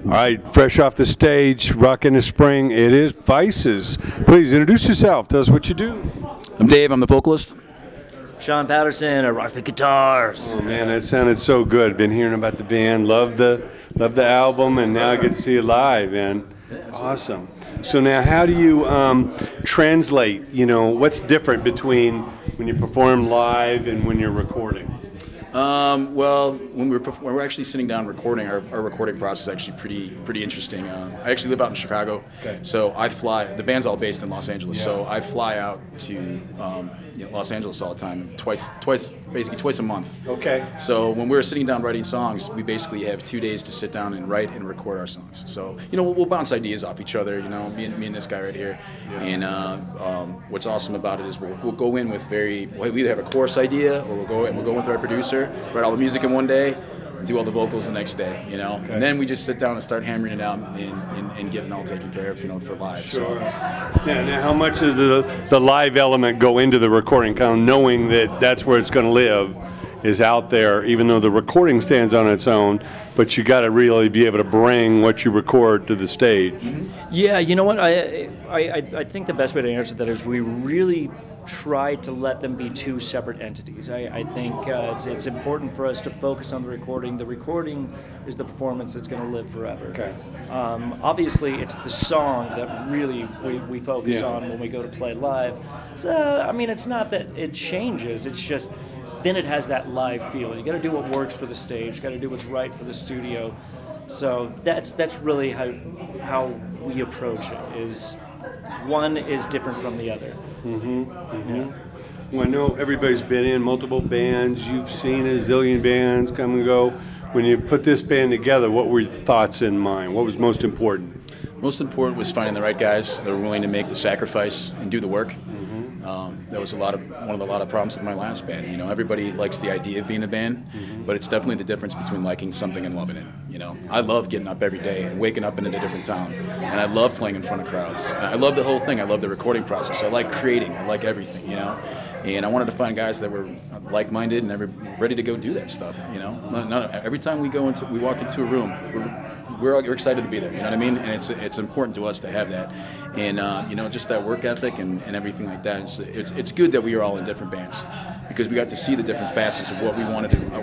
All right, fresh off the stage, Rock in the Spring, it is VYCES. Please introduce yourself. Tell us what you do. I'm Dave. I'm the vocalist. Sean Patterson, I rock the guitars. Oh man, that sounded so good. Been hearing about the band, love the album, and now I get to see it live, man. Awesome. So now, how do you translate? You know, what's different between when you perform live and when you're recording? Well, when we're actually sitting down recording, our recording process is actually pretty interesting. I actually live out in Chicago, so I fly. The band's all based in Los Angeles, so I fly out to Los Angeles all the time, basically twice a month. Okay. So when we're sitting down writing songs, we basically have 2 days to sit down and write and record our songs. So we'll bounce ideas off each other. Me and this guy right here. And what's awesome about it is we'll go in with we either have a chorus idea or we'll go with our producer, write all the music in one day, do all the vocals the next day, and then we just sit down and start hammering it out and getting it all taken care of, for live. Sure. So. Yeah. Now, how much does the live element go into the recording? Kind of knowing that that's where it's going to live is out there, even though the recording stands on its own, but you got to really be able to bring what you record to the stage. Mm-hmm. Yeah, you know what? I think the best way to answer that is we really try to let them be two separate entities. I think it's important for us to focus on the recording. The recording is the performance that's going to live forever. Okay. Obviously, it's the song that really we focus on when we go to play live. So, I mean, it's not that it changes, it's just then it has that live feel. You got to do what works for the stage, got to do what's right for the studio. So that's really how we approach it. Is one is different from the other. Mm-hmm. Mm-hmm. Yeah. Well, I know everybody's been in multiple bands. You've seen a zillion bands come and go. When you put this band together, what were your thoughts in mind? What was most important? Most important was finding the right guys that were willing to make the sacrifice and do the work. Mm-hmm. That was one of the problems with my last band. Everybody likes the idea of being a band, but it's definitely the difference between liking something and loving it. I love getting up every day and waking up in a different town, and I love playing in front of crowds. And I love the whole thing. I love the recording process. I like creating. I like everything. And I wanted to find guys that were like-minded and ready to go do that stuff. Every time we walk into a room, we're excited to be there, you know what I mean? And it's important to us to have that, and just that work ethic and everything like that. It's good that we are all in different bands because we got to see the different facets of what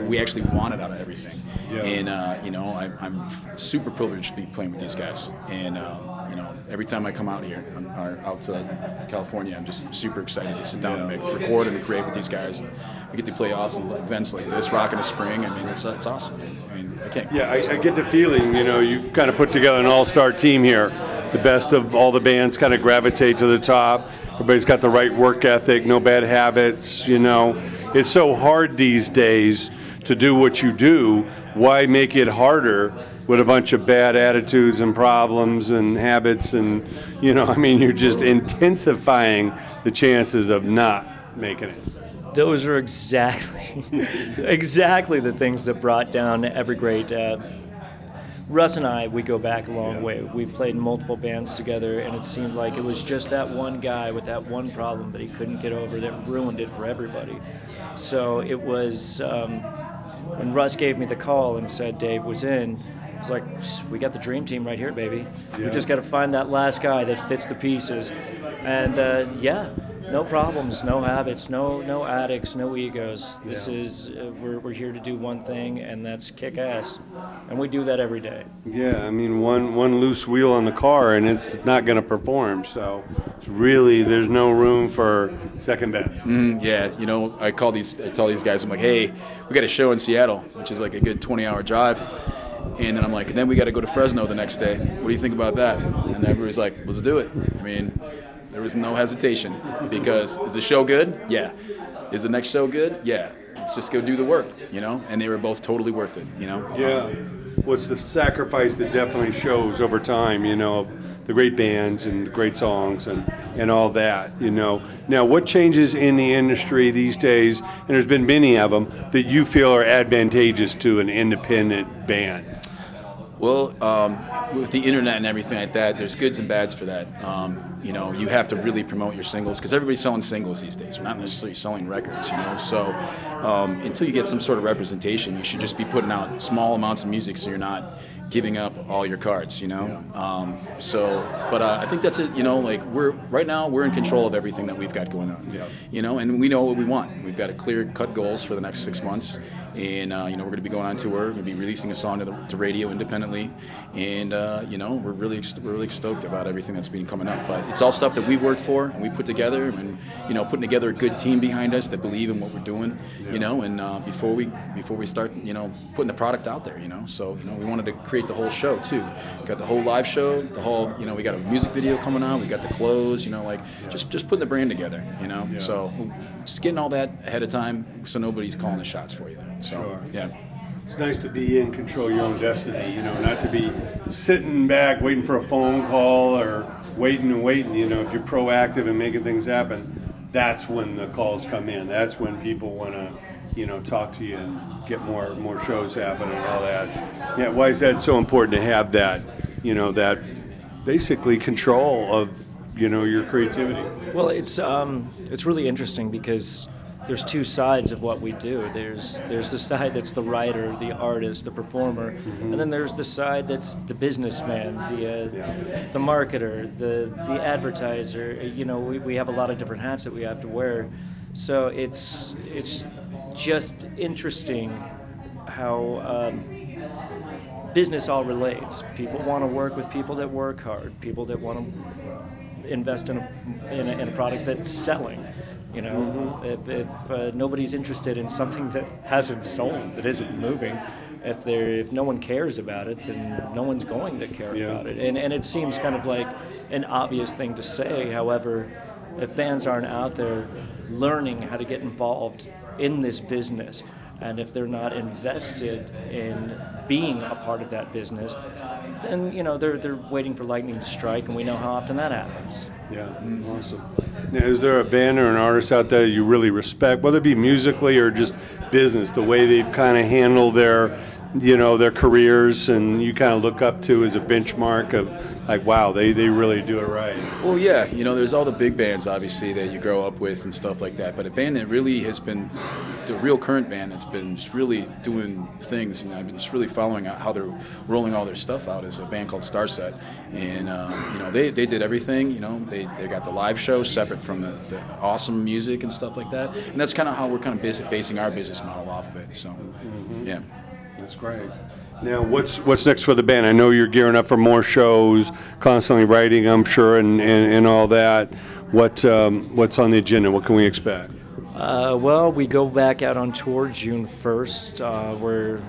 we actually wanted out of everything. Yeah. And I'm super privileged to be playing with these guys, and every time I come out here, out to California, I'm just super excited to sit down and record and create with these guys. We get to play awesome events like this, Rock in the Spring. I mean, it's awesome, man. I mean, I can't. Yeah, I get the feeling, you've kind of put together an all-star team here. The best of all the bands kind of gravitate to the top. Everybody's got the right work ethic, no bad habits, It's so hard these days to do what you do. Why make it harder with a bunch of bad attitudes and problems and habits and, you're just intensifying the chances of not making it. Those are exactly the things that brought down every great. Russ and I, we go back a long way. We've played in multiple bands together, and it seemed like it was just that one guy with that one problem that he couldn't get over that ruined it for everybody. So it was when Russ gave me the call and said Dave was in, I was like, we got the dream team right here, baby. Yeah. We just got to find that last guy that fits the pieces. And no problems, no habits, no addicts, no egos. This is we're here to do one thing, and that's kick ass, and we do that every day. Yeah, I mean one loose wheel on the car, and it's not going to perform. So it's really there's no room for second best. Yeah, I tell these guys, I'm like, hey, we got a show in Seattle, which is like a good 20-hour drive. And then I'm like, and then we got to go to Fresno the next day. What do you think about that? And everybody's like, let's do it. I mean, there was no hesitation because is the show good? Yeah. Is the next show good? Yeah. Let's just go do the work, And they were both totally worth it, Yeah. What's the sacrifice that definitely shows over time, the great bands and the great songs and all that, Now, what changes in the industry these days, and there's been many of them, that you feel are advantageous to an independent band? Well, with the internet and everything like that, there's goods and bads for that. You know, you have to really promote your singles because everybody's selling singles these days. They're not necessarily selling records, you know. So until you get some sort of representation, you should just be putting out small amounts of music so you're not giving up all your cards, you know. But I think that's it. You know, like right now we're in control of everything that we've got going on. You know, and we know what we want. We've got a clear-cut goals for the next 6 months, and you know, we're going to be going on tour. We're going to be releasing a song to radio independently, and you know, we're really stoked about everything that's been coming up. But it's all stuff that we've worked for and we put together, and you know, putting together a good team behind us that believe in what we're doing. You know, and before we start, you know, putting the product out there, you know. So you know, we wanted to create the whole show too. We got the whole live show, the whole, you know, we got a music video coming out, we got the clothes, you know, like just putting the brand together, you know. So just getting all that ahead of time so nobody's calling the shots for you there. So yeah. It's nice to be in control of your own destiny, you know, not to be sitting back waiting for a phone call or waiting, you know. If you're proactive and making things happen, that's when the calls come in. That's when people want to, you know, talk to you and get more shows happening and all that. Yeah, why is that so important to have that, you know, that basically control of, you know, your creativity? Well, it's really interesting because there's two sides of what we do. There's the side that's the writer, the artist, the performer, and then there's the side that's the businessman, the marketer, the advertiser. You know, we have a lot of different hats that we have to wear. So it's just interesting how business all relates. People want to work with people that work hard, people that want to invest in a product that's selling. You know, if nobody's interested in something that hasn't sold, that isn't moving, if no one cares about it, then no one's going to care about it. And it seems kind of like an obvious thing to say. However, if bands aren't out there learning how to get involved in this business, and if they're not invested in being a part of that business, then, you know, they're waiting for lightning to strike, and we know how often that happens. Yeah, awesome. Now, is there a band or an artist out there you really respect, whether it be musically or just business, the way they've kind of handled their, you know, their careers, and you kind of look up to as a benchmark of like, wow, they really do it right? Well, yeah, you know, there's all the big bands obviously that you grow up with and stuff like that, but a band that really has been the real current band that's been just really doing things, and I've been just really following out how they're rolling all their stuff out, is a band called Starset. And you know, they did everything. You know, they got the live show separate from the awesome music and stuff like that, and that's kind of how we're kind of basing our business model off of it. So yeah. That's great. Now, what's next for the band? I know you're gearing up for more shows, constantly writing, I'm sure, and all that. What's on the agenda? What can we expect? Well, we go back out on tour June 1st, where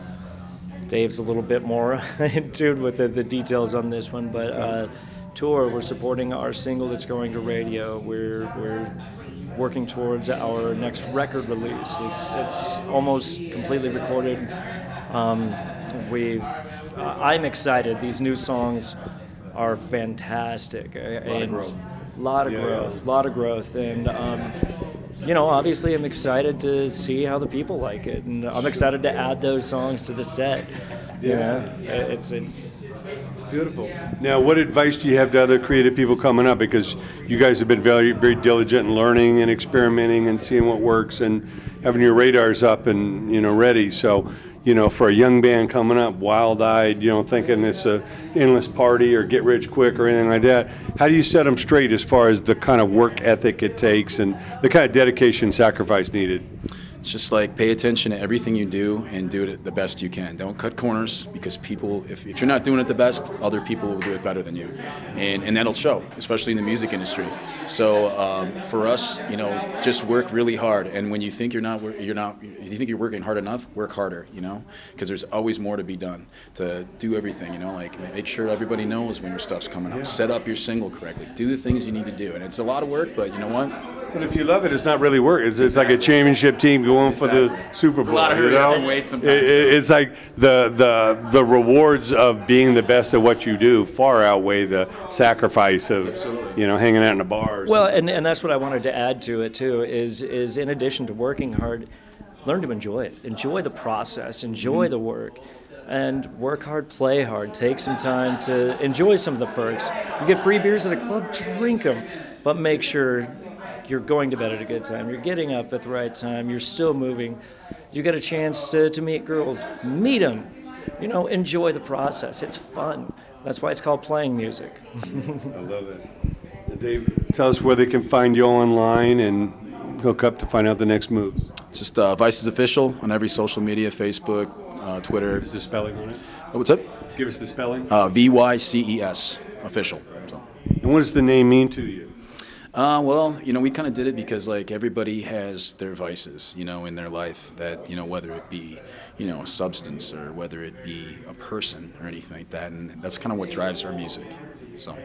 Dave's a little bit more in tune with the details on this one, but tour, we're supporting our single that's going to radio. We're working towards our next record release. It's almost completely recorded. I'm excited. These new songs are fantastic. A lot of growth. And, you know, obviously I'm excited to see how the people like it. And I'm excited to add those songs to the set. You know, it's beautiful. Now, what advice do you have to other creative people coming up? Because you guys have been very, very diligent in learning and experimenting and seeing what works and having your radars up and, you know, ready. So, you know, for a young band coming up, wild-eyed, you know, thinking it's a endless party or get rich quick or anything like that, how do you set them straight as far as the kind of work ethic it takes and the kind of dedication and sacrifice needed? It's just like pay attention to everything you do and do it the best you can. Don't cut corners, because people, if you're not doing it the best, other people will do it better than you, and that'll show, especially in the music industry. So for us, you know, just work really hard. And when you think you think you're working hard enough, work harder. You know, because there's always more to be done to do everything. You know, like make sure everybody knows when your stuff's coming out. Set up your single correctly. Do the things you need to do, and it's a lot of work, but you know what? But if you love it, it's not really work. It's like a championship team going for the Super Bowl. It's a lot of hurry up and wait sometimes. It's like the rewards of being the best at what you do far outweigh the sacrifice of you know, hanging out in the bars. Well, and that's what I wanted to add to it too. Is in addition to working hard, learn to enjoy it. Enjoy the process. Enjoy the work. And work hard, play hard. Take some time to enjoy some of the perks. You get free beers at a club, drink them. But make sure you're going to bed at a good time. You're getting up at the right time. You're still moving. You get a chance to meet girls. Meet them. You know, enjoy the process. It's fun. That's why it's called playing music. I love it. Dave, tell us where they can find you online and hook up to find out the next moves. Just VYCES Official on every social media, Facebook, Twitter. Give us the spelling on it. Oh, what's up? Give us the spelling. VYCES Official. So. And what does the name mean to you? Well, you know, we kind of did it because, like, everybody has their vices, you know, in their life that, you know, whether it be, you know, a substance or whether it be a person or anything like that. And that's kind of what drives our music. So.